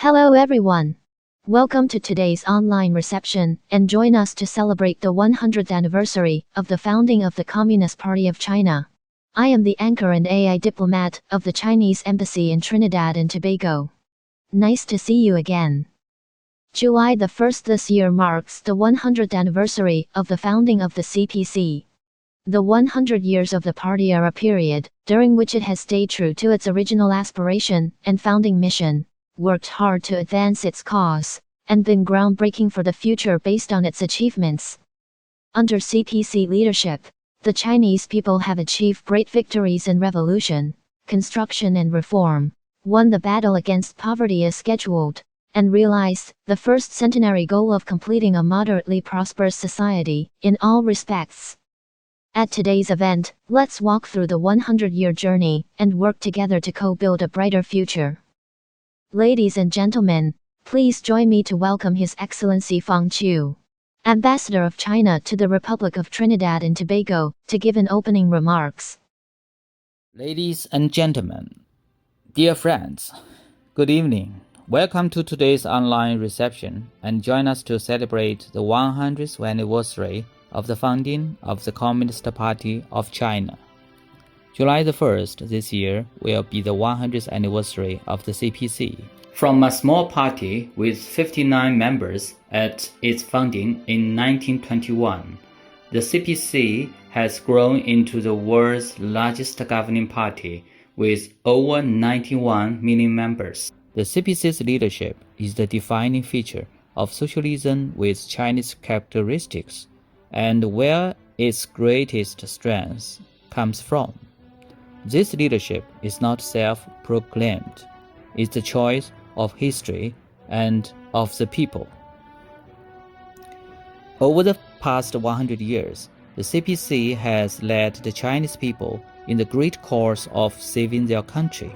Hello everyone. Welcome to today's online reception and join us to celebrate the 100th anniversary of the founding of the Communist Party of China. I am the anchor and AI diplomat of the Chinese Embassy in Trinidad and Tobago. Nice to see you again. July the 1st this year marks the 100th anniversary of the founding of the CPC. The 100 years of the party are a period during which it has stayed true to its original aspiration and founding mission, worked hard to advance its cause, and been groundbreaking for the future based on its achievements. Under CPC leadership, the Chinese people have achieved great victories in revolution, construction and reform, won the battle against poverty as scheduled, and realized the first centenary goal of completing a moderately prosperous society in all respects. At today's event, let's walk through the 100-year journey and work together to co-build a brighter future. Ladies and gentlemen, please join me to welcome His Excellency Fang Qiu, Ambassador of China to the Republic of Trinidad and Tobago, to give an opening remarks. Ladies and gentlemen, dear friends, good evening. Welcome to today's online reception and join us to celebrate the 100th anniversary of the founding of the Communist Party of China. July the 1st this year will be the 100th anniversary of the CPC. From a small party with 59 members at its founding in 1921, the CPC has grown into the world's largest governing party with over 91 million members. The CPC's leadership is the defining feature of socialism with Chinese characteristics and where its greatest strength comes from. This leadership is not self-proclaimed. It's the choice of history and of the people. Over the past 100 years, the CPC has led the Chinese people in the great cause of saving their country.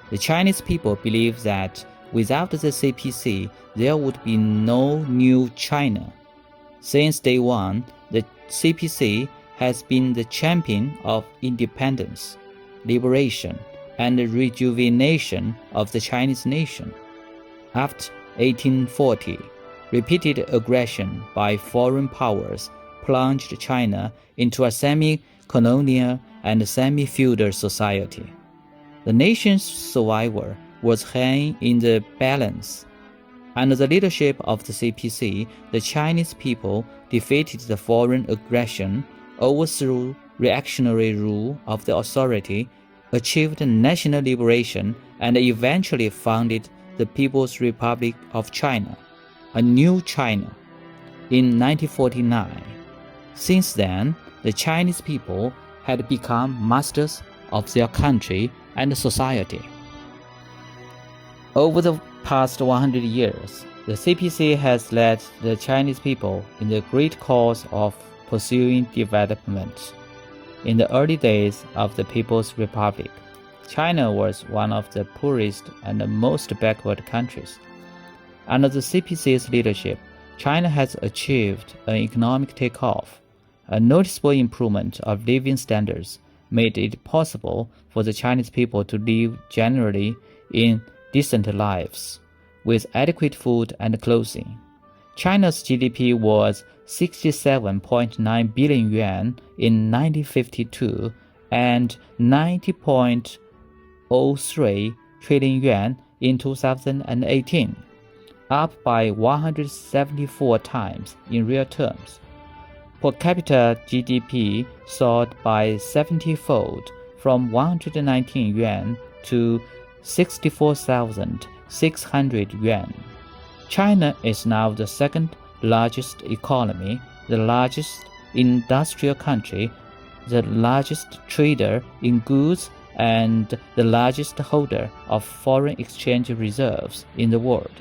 The Chinese people believe that without the CPC, there would be no new China. Since day one, the CPC has been the champion of independence, liberation, and rejuvenation of the Chinese nation. After 1840, repeated aggression by foreign powers plunged China into a semi-colonial and semi-feudal society. The nation's survival was hanging in the balance. Under the leadership of the CPC, the Chinese people defeated the foreign aggression, overthrew reactionary rule of the authority, achieved national liberation, and eventually founded the People's Republic of China, a new China, in 1949. Since then, the Chinese people had become masters of their country and society. Over the past 100 years, the CPC has led the Chinese people in the great cause of pursuing development. In the early days of the People's Republic, China was one of the poorest and most backward countries. Under the CPC's leadership, China has achieved an economic takeoff. A noticeable improvement of living standards made it possible for the Chinese people to live generally in decent lives, with adequate food and clothing. China's GDP was 67.9 billion yuan in 1952 and 90.03 trillion yuan in 2018, up by 174 times in real terms. Per capita GDP soared by 70-fold from 119 yuan to 64,600 yuan. China is now the second largest economy, the largest industrial country, the largest trader in goods, and the largest holder of foreign exchange reserves in the world.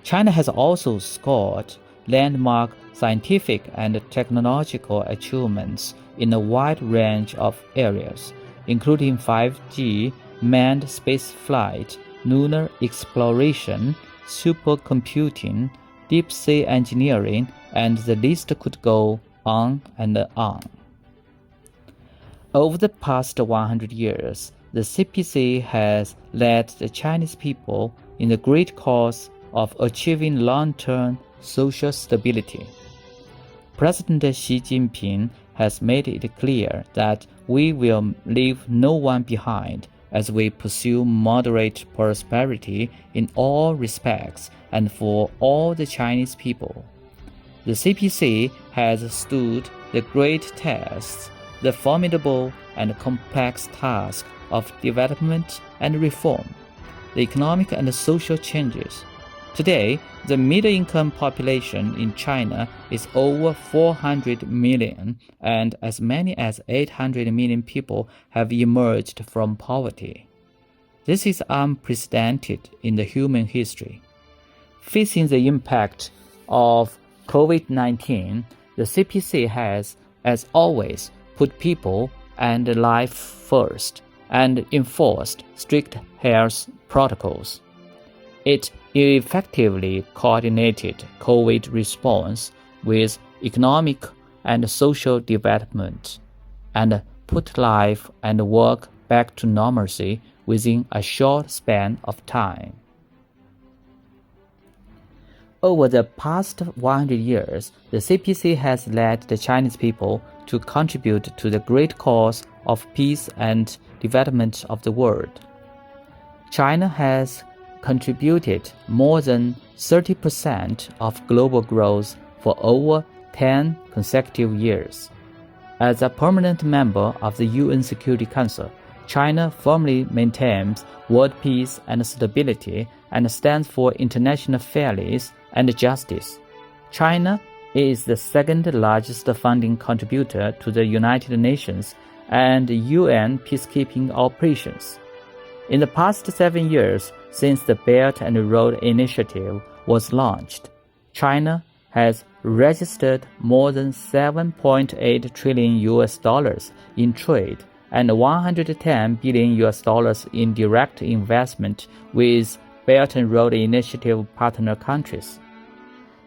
China has also scored landmark scientific and technological achievements in a wide range of areas, including 5G, manned spaceflight, lunar exploration, supercomputing, deep-sea engineering, and the list could go on and on. Over the past 100 years, the CPC has led the Chinese people in the great cause of achieving long-term social stability. President Xi Jinping has made it clear that we will leave no one behind as we pursue moderate prosperity in all respects and for all the Chinese people. The CPC has stood the great tests, the formidable and complex task of development and reform, the economic and social changes. Today, the middle-income population in China is over 400 million, and as many as 800 million people have emerged from poverty. This is unprecedented in the human history. Facing the impact of COVID-19, the CPC has, as always, put people and life first and enforced strict health protocols. It effectively coordinated COVID response with economic and social development and put life and work back to normalcy within a short span of time. Over the past 100 years, the CPC has led the Chinese people to contribute to the great cause of peace and development of the world. China has contributed more than 30% of global growth for over 10 consecutive years. As a permanent member of the UN Security Council, China firmly maintains world peace and stability and stands for international fairness and justice. China is the second largest funding contributor to the United Nations and UN peacekeeping operations. In the past 7 years since the Belt and Road Initiative was launched, China has registered more than $7.8 trillion in trade and $110 billion in direct investment with Belt and Road Initiative partner countries.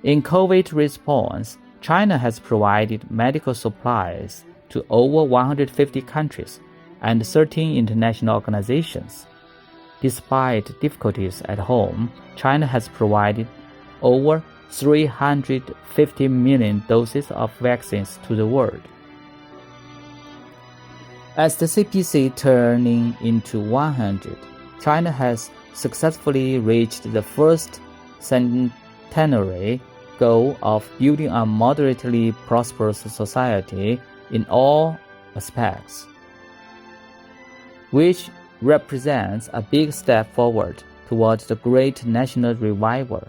In COVID response, China has provided medical supplies to over 150 countries and 13 international organizations. Despite difficulties at home, China has provided over 350 million doses of vaccines to the world. As the CPC turning into 100, China has successfully reached the first centenary goal of building a moderately prosperous society in all aspects, which represents a big step forward towards the great national revival.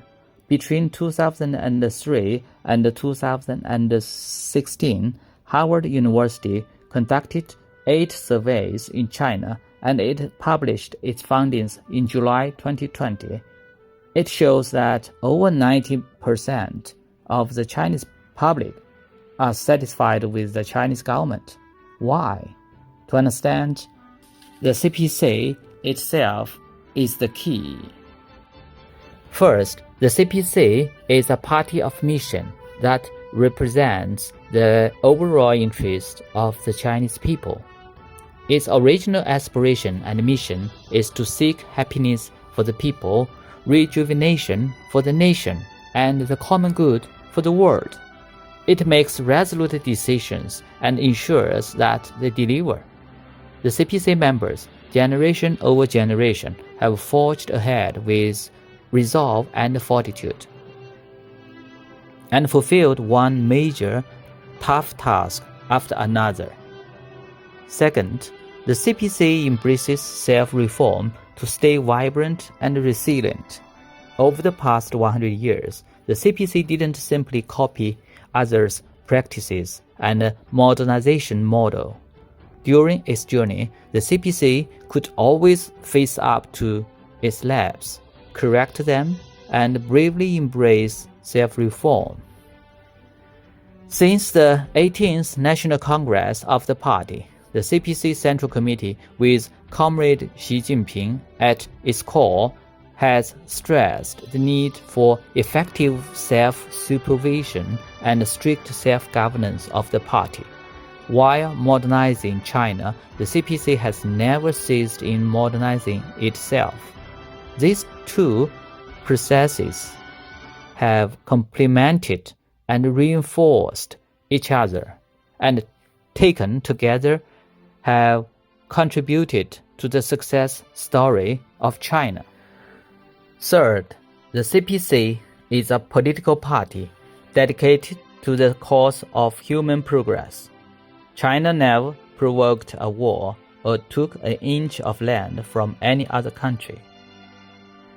Between 2003 and 2016, Harvard University conducted 8 surveys in China, and it published its findings in July 2020. It shows that over 90% of the Chinese public are satisfied with the Chinese government. Why? To understand, the CPC itself is the key. First, the CPC is a party of mission that represents the overall interest of the Chinese people. Its original aspiration and mission is to seek happiness for the people, rejuvenation for the nation, and the common good for the world. It makes resolute decisions and ensures that they deliver. The CPC members, generation over generation, have forged ahead with resolve and fortitude, and fulfilled one major, tough task after another. Second, the CPC embraces self-reform to stay vibrant and resilient. Over the past 100 years, the CPC didn't simply copy others' practices and modernization model. During its journey, the CPC could always face up to its lapses, correct them, and bravely embrace self-reform. Since the 18th National Congress of the party, the CPC Central Committee, with Comrade Xi Jinping at its core, has stressed the need for effective self-supervision and strict self-governance of the party. While modernizing China, the CPC has never ceased in modernizing itself. These two processes have complemented and reinforced each other, and taken together have contributed to the success story of China. Third, the CPC is a political party dedicated to the cause of human progress. China never provoked a war or took an inch of land from any other country.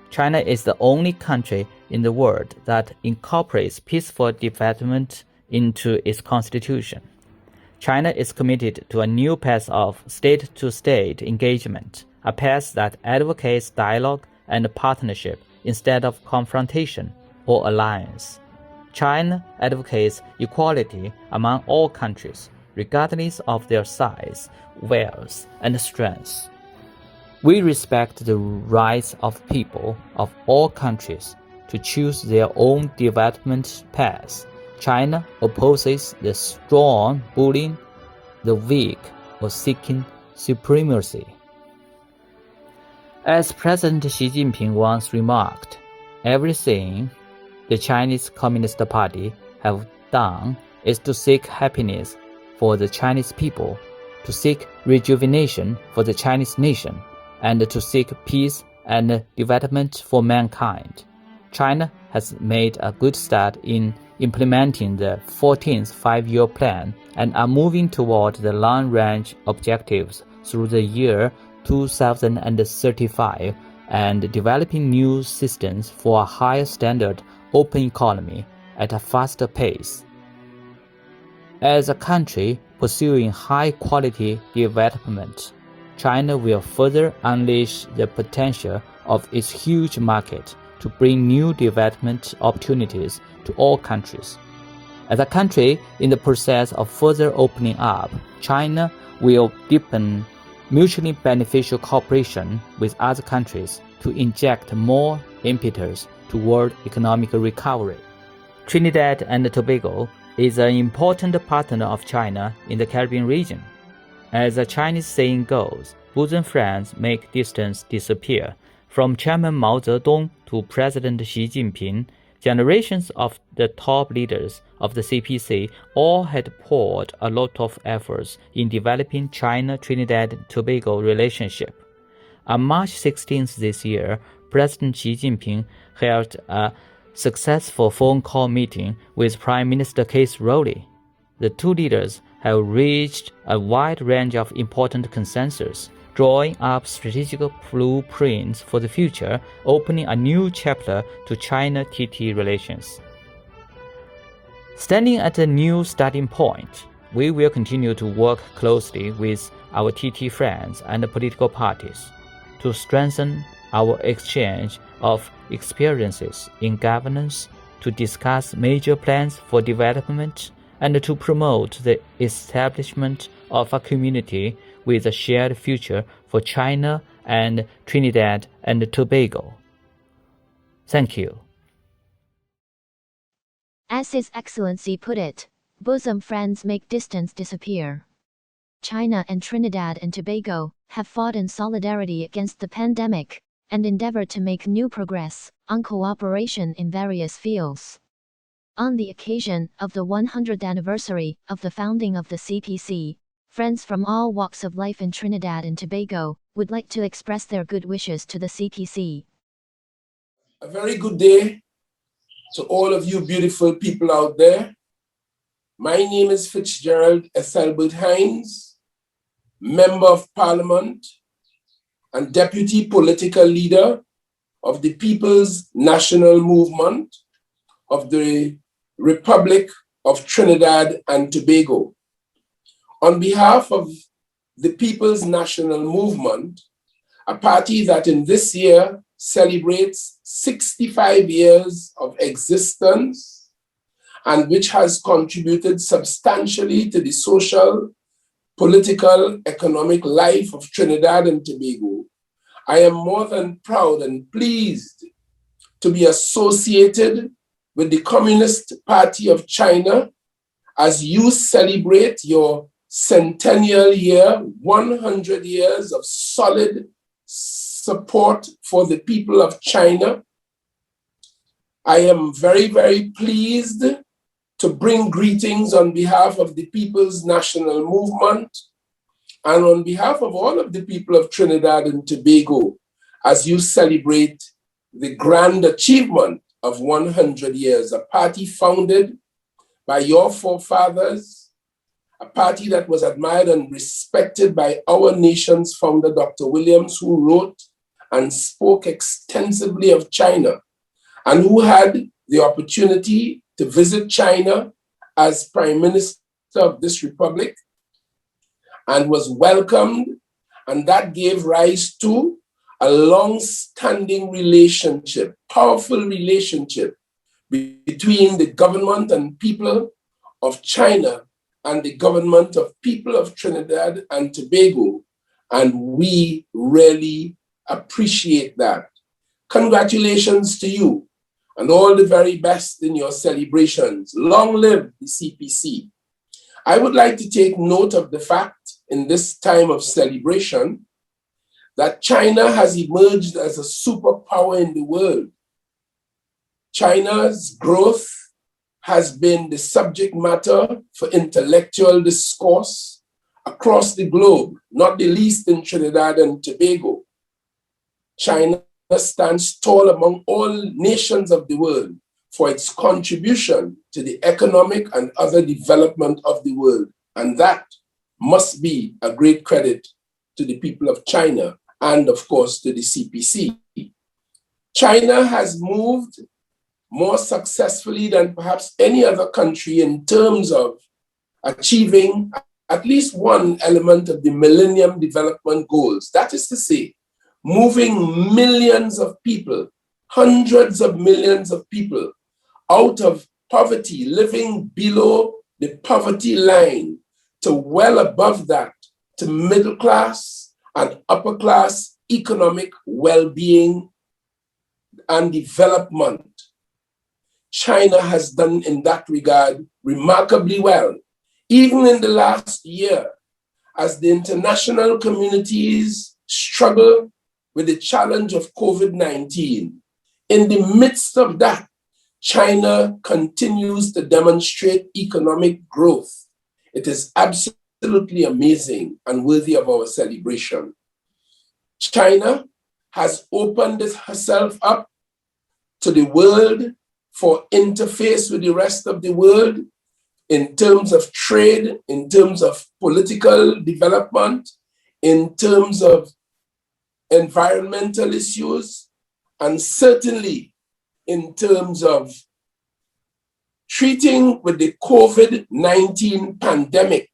China is the only country in the world that incorporates peaceful development into its constitution. China is committed to a new path of state-to-state engagement, a path that advocates dialogue and partnership instead of confrontation or alliance. China advocates equality among all countries, regardless of their size, wealth, and strength. We respect the rights of people of all countries to choose their own development paths. China opposes the strong bullying the weak or seeking supremacy. As President Xi Jinping once remarked, everything the Chinese Communist Party have done is to seek happiness for the Chinese people, to seek rejuvenation for the Chinese nation, and to seek peace and development for mankind. China has made a good start in implementing the 14th Five-Year Plan and are moving toward the long-range objectives through the year 2035 and developing new systems for a higher standard open economy at a faster pace. As a country pursuing high-quality development, China will further unleash the potential of its huge market to bring new development opportunities to all countries. As a country in the process of further opening up, China will deepen mutually beneficial cooperation with other countries to inject more impetus toward economic recovery. Trinidad and Tobago is an important partner of China in the Caribbean region. As a Chinese saying goes, bosom friends make distance disappear. From Chairman Mao Zedong to President Xi Jinping, generations of the top leaders of the CPC all had poured a lot of efforts in developing China-Trinidad and Tobago relationship. On March 16th this year, President Xi Jinping held a successful phone call meeting with Prime Minister Keith Rowley. The two leaders have reached a wide range of important consensus, drawing up strategic blueprints for the future, opening a new chapter to China-TT relations. Standing at a new starting point, we will continue to work closely with our TT friends and political parties to strengthen our exchange of experiences in governance, to discuss major plans for development, and to promote the establishment of a community with a shared future for China and Trinidad and Tobago. Thank you. As His Excellency put it, bosom friends make distance disappear. China and Trinidad and Tobago have fought in solidarity against the pandemic and endeavored to make new progress on cooperation in various fields. On the occasion of the 100th anniversary of the founding of the CPC, friends from all walks of life in Trinidad and Tobago would like to express their good wishes to the CPC. A very good day to all of you beautiful people out there. My name is Fitzgerald Ethelbert Hines, Member of Parliament and Deputy Political Leader of the People's National Movement of the Republic of Trinidad and Tobago. On behalf of the People's National Movement, a party that in this year celebrates 65 years of existence and which has contributed substantially to the social, political, economic life of Trinidad and Tobago, I am more than proud and pleased to be associated with the Communist Party of China as you celebrate your centennial year, 100 years of solid support for the people of China. I am very, very pleased to bring greetings on behalf of the People's National Movement and on behalf of all of the people of Trinidad and Tobago as you celebrate the grand achievement of 100 years, a party founded by your forefathers, a party that was admired and respected by our nation's founder, Dr. Williams, who wrote and spoke extensively of China, and who had the opportunity to visit China as Prime Minister of this republic and was welcomed, and that gave rise to a long-standing relationship, powerful relationship between the government and people of China and the government of people of Trinidad and Tobago, and we really appreciate that. Congratulations to you and all the very best in your celebrations. Long live the CPC. I would like to take note of the fact in this time of celebration that China has emerged as a superpower in the world. China's growth has been the subject matter for intellectual discourse across the globe, not the least in Trinidad and Tobago. China stands tall among all nations of the world for its contribution to the economic and other development of the world. And that must be a great credit to the people of China and, of course, to the CPC. China has moved more successfully than perhaps any other country in terms of achieving at least one element of the Millennium Development Goals. That is to say, moving millions of people, hundreds of millions of people out of poverty, living below the poverty line, to well above that, to middle class and upper class economic well-being and development. China has done in that regard remarkably well. Even in the last year, as the international communities struggle with the challenge of COVID-19, in the midst of that, China continues to demonstrate economic growth. It is absolutely amazing and worthy of our celebration. China has opened herself up to the world for interface with the rest of the world in terms of trade, in terms of political development, in terms of environmental issues, and certainly in terms of treating with the COVID-19 pandemic.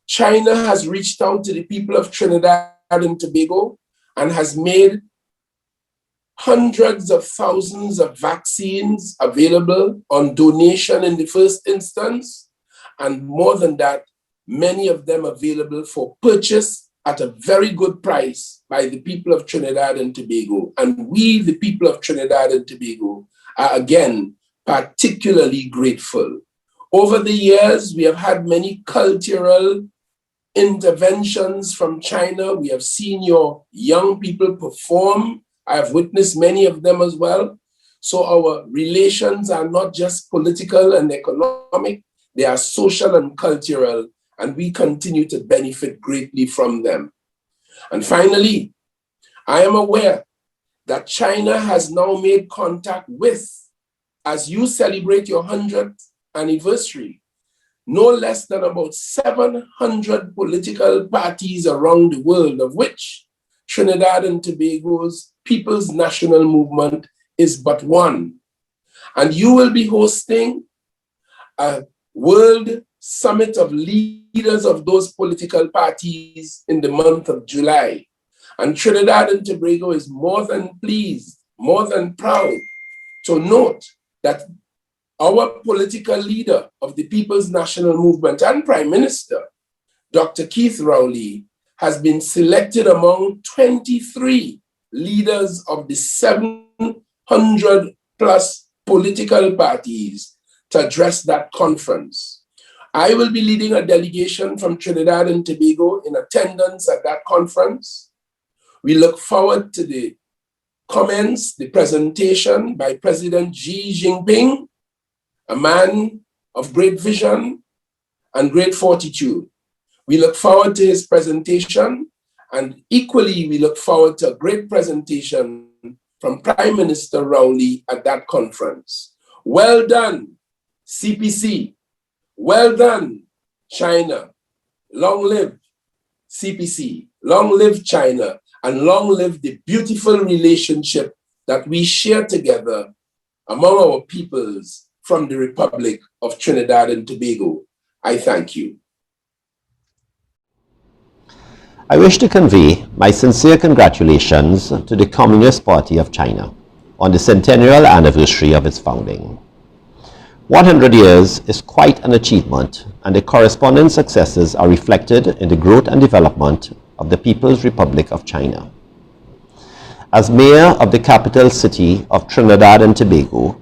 China has reached out to the people of Trinidad and Tobago and has made hundreds of thousands of vaccines available on donation in the first instance, and more than that, many of them available for purchase at a very good price by the people of Trinidad and Tobago. And we, the people of Trinidad and Tobago, are again particularly grateful. Over the years, we have had many cultural interventions from China. We have seen your young people perform. I have witnessed many of them as well. So our relations are not just political and economic, they are social and cultural, and we continue to benefit greatly from them. And finally, I am aware that China has now made contact with, as you celebrate your 100th anniversary, no less than about 700 political parties around the world, of which Trinidad and Tobago's People's National Movement is but one. And you will be hosting a World Summit of leaders of those political parties in the month of July. And Trinidad and Tobago is more than pleased, more than proud to note that our political leader of the People's National Movement and Prime Minister, Dr. Keith Rowley, has been selected among 23 leaders of the 700 plus political parties to address that conference. I will be leading a delegation from Trinidad and Tobago in attendance at that conference. We look forward to the comments, the presentation by President Xi Jinping, a man of great vision and great fortitude. We look forward to his presentation, and equally, we look forward to a great presentation from Prime Minister Rowley at that conference. Well done, CPC. Well done, China. Long live CPC. Long live China. And long live the beautiful relationship that we share together among our peoples from the Republic of Trinidad and Tobago. I thank you. I wish to convey my sincere congratulations to the Communist Party of China on the centennial anniversary of its founding. 100 years is quite an achievement, and the corresponding successes are reflected in the growth and development of the People's Republic of China. As mayor of the capital city of Trinidad and Tobago,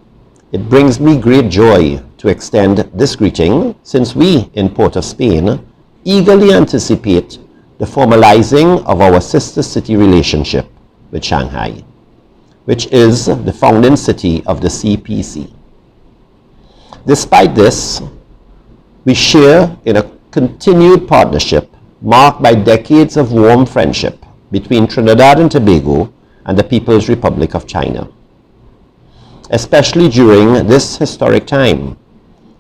it brings me great joy to extend this greeting, since we in Port of Spain eagerly anticipate the formalizing of our sister city relationship with Shanghai, which is the founding city of the CPC. Despite this, we share in a continued partnership marked by decades of warm friendship between Trinidad and Tobago and the People's Republic of China. Especially during this historic time,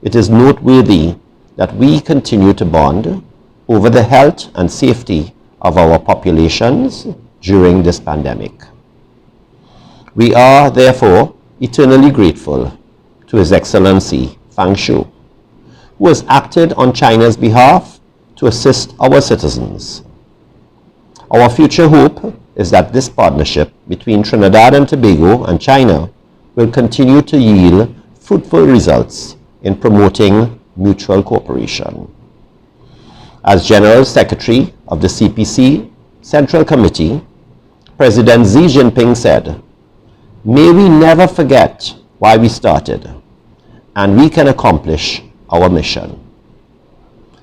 it is noteworthy that we continue to bond over the health and safety of our populations during this pandemic. We are therefore eternally grateful to His Excellency Fang Shui, who has acted on China's behalf to assist our citizens. Our future hope is that this partnership between Trinidad and Tobago and China will continue to yield fruitful results in promoting mutual cooperation. As General Secretary of the CPC Central Committee, President Xi Jinping said, "May we never forget why we started, and we can accomplish our mission."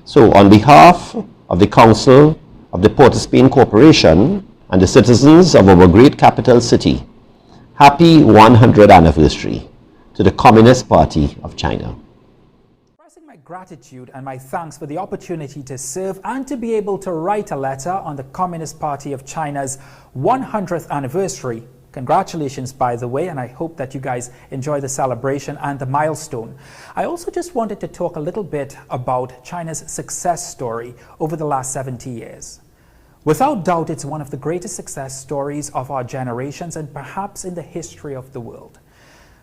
So on behalf of the Council of the Port of Spain Corporation and the citizens of our great capital city, happy 100th anniversary to the Communist Party of China. Expressing my gratitude and my thanks for the opportunity to serve and to be able to write a letter on the Communist Party of China's 100th anniversary. Congratulations, by the way, and I hope that you guys enjoy the celebration and the milestone. I also just wanted to talk a little bit about China's success story over the last 70 years. Without doubt, it's one of the greatest success stories of our generations and perhaps in the history of the world.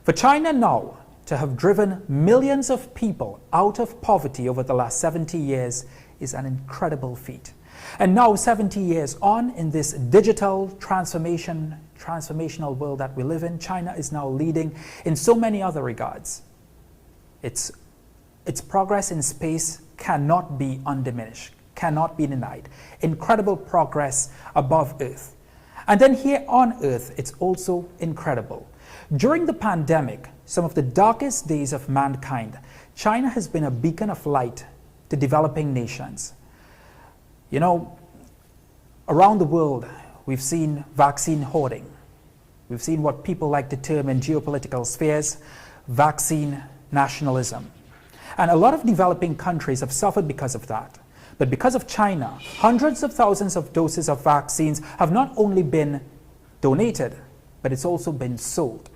For China now to have driven millions of people out of poverty over the last 70 years is an incredible feat. And now, 70 years on in this digital transformational world that we live in, China is now leading in so many other regards. Its progress in space cannot be undiminished, cannot be denied. Incredible progress above Earth. And then here on Earth, it's also incredible. During the pandemic, some of the darkest days of mankind, China has been a beacon of light to developing nations. You know, around the world, we've seen vaccine hoarding. We've seen what people like to term in geopolitical spheres, vaccine nationalism. And a lot of developing countries have suffered because of that. But because of China, hundreds of thousands of doses of vaccines have not only been donated, but it's also been sold.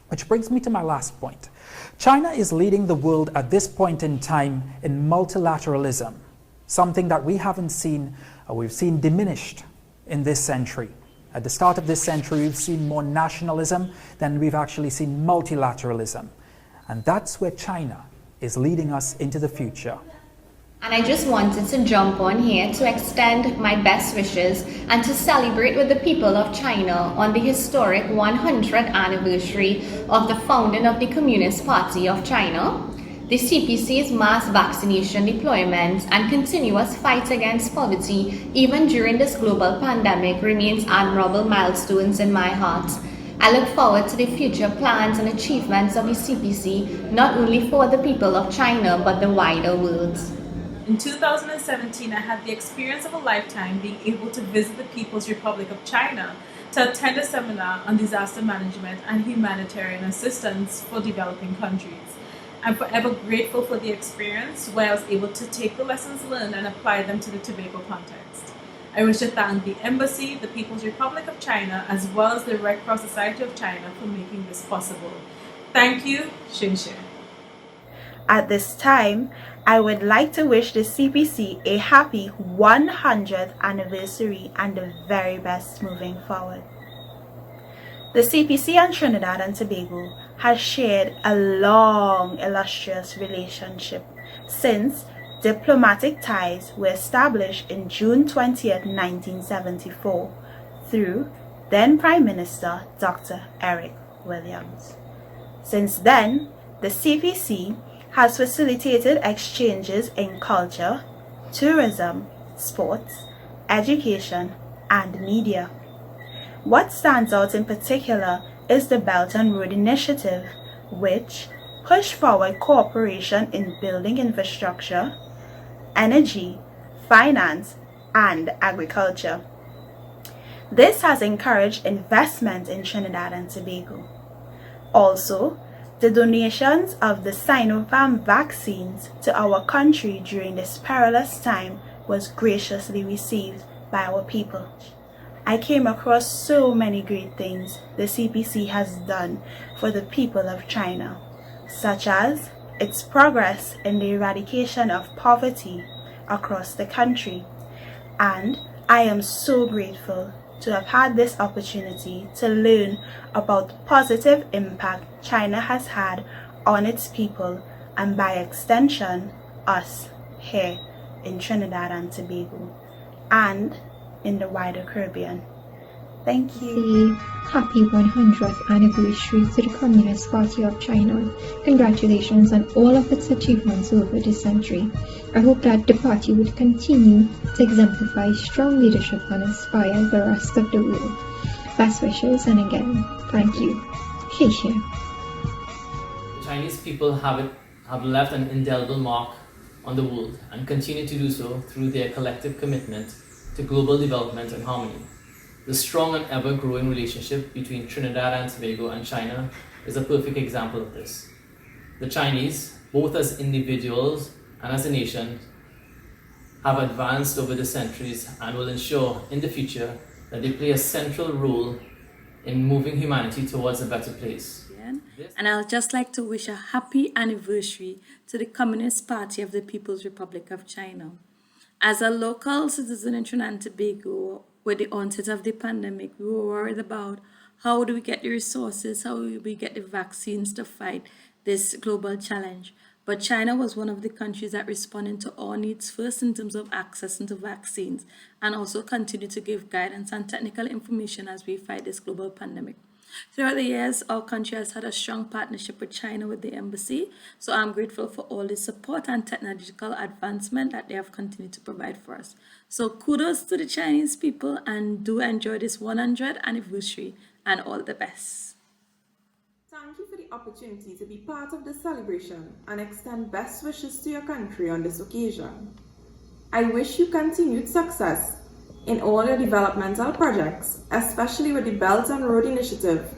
Which brings me to my last point. China is leading the world at this point in time in multilateralism, something that we haven't seen, or we've seen diminished in this century. At the start of this century, we've seen more nationalism than we've actually seen multilateralism. And that's where China is leading us into the future. And I just wanted to jump on here to extend my best wishes and to celebrate with the people of China on the historic 100th anniversary of the founding of the Communist Party of China. The CPC's mass vaccination deployments and continuous fight against poverty, even during this global pandemic, remains admirable milestones in my heart. I look forward to the future plans and achievements of the CPC, not only for the people of China, but the wider world. In 2017, I had the experience of a lifetime being able to visit the People's Republic of China to attend a seminar on disaster management and humanitarian assistance for developing countries. I'm forever grateful for the experience where I was able to take the lessons learned and apply them to the Tobago context. I wish to thank the Embassy, the People's Republic of China, as well as the Red Cross Society of China for making this possible. Thank you, Xinxue. At this time, I would like to wish the CPC a happy 100th anniversary and the very best moving forward. The CPC and Trinidad and Tobago has shared a long, illustrious relationship since diplomatic ties were established in June 20th, 1974 through then Prime Minister Dr. Eric Williams. Since then, the CPC has facilitated exchanges in culture, tourism, sports, education, and media. What stands out in particular is the Belt and Road Initiative, which pushed forward cooperation in building infrastructure, energy, finance, and agriculture. This has encouraged investment in Trinidad and Tobago. Also, the donations of the Sinopharm vaccines to our country during this perilous time was graciously received by our people. I came across so many great things the CPC has done for the people of China, such as its progress in the eradication of poverty across the country, and I am so grateful to have had this opportunity to learn about the positive impact China has had on its people and by extension us here in Trinidad and Tobago and in the wider Caribbean. Thank you. Happy 100th anniversary to the Communist Party of China. Congratulations on all of its achievements over this century. I hope that the party would continue to exemplify strong leadership and inspire the rest of the world. Best wishes, and again, thank you. Xie. The Chinese people have left an indelible mark on the world and continue to do so through their collective commitment to global development and harmony. The strong and ever-growing relationship between Trinidad and Tobago and China is a perfect example of this. The Chinese, both as individuals and as a nation, have advanced over the centuries and will ensure in the future that they play a central role in moving humanity towards a better place. And I'd just like to wish a happy anniversary to the Communist Party of the People's Republic of China. As a local citizen in Trinidad and Tobago, with the onset of the pandemic, we were worried about how do we get the resources, how do we get the vaccines to fight this global challenge. But China was one of the countries that responded to our needs first in terms of access into vaccines and also continue to give guidance and technical information as we fight this global pandemic. Throughout the years, our country has had a strong partnership with China with the embassy, so I'm grateful for all the support and technological advancement that they have continued to provide for us. So kudos to the Chinese people, and do enjoy this 100th anniversary, and all the best. Thank you for the opportunity to be part of this celebration and extend best wishes to your country on this occasion. I wish you continued success in all your developmental projects, especially with the Belt and Road Initiative,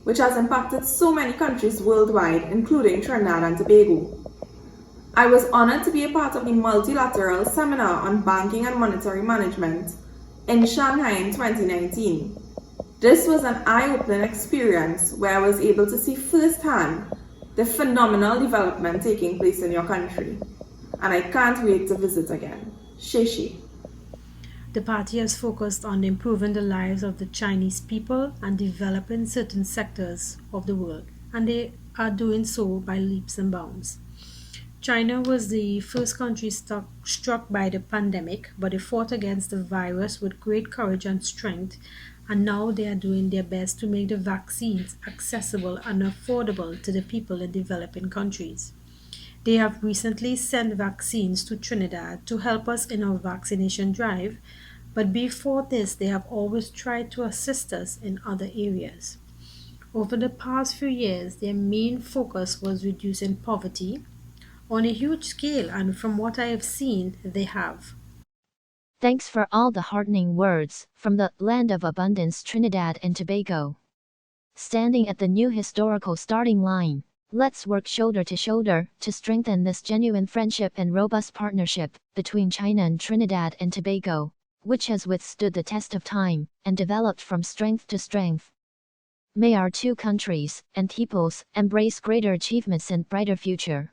which has impacted so many countries worldwide, including Trinidad and Tobago. I was honored to be a part of the multilateral seminar on banking and monetary management in Shanghai in 2019. This was an eye-opening experience where I was able to see firsthand the phenomenal development taking place in your country, and I can't wait to visit again. Xie. The party has focused on improving the lives of the Chinese people and developing certain sectors of the world, and they are doing so by leaps and bounds. China was the first country struck by the pandemic, but they fought against the virus with great courage and strength, and now they are doing their best to make the vaccines accessible and affordable to the people in developing countries. They have recently sent vaccines to Trinidad to help us in our vaccination drive, but before this, they have always tried to assist us in other areas. Over the past few years, their main focus was reducing poverty, On a huge scale, and from what I have seen, they have. Thanks for all the heartening words from the land of abundance, Trinidad and Tobago. Standing at the new historical starting line, let's work shoulder to shoulder to strengthen this genuine friendship and robust partnership between China and Trinidad and Tobago, which has withstood the test of time and developed from strength to strength. May our two countries and peoples embrace greater achievements and brighter future.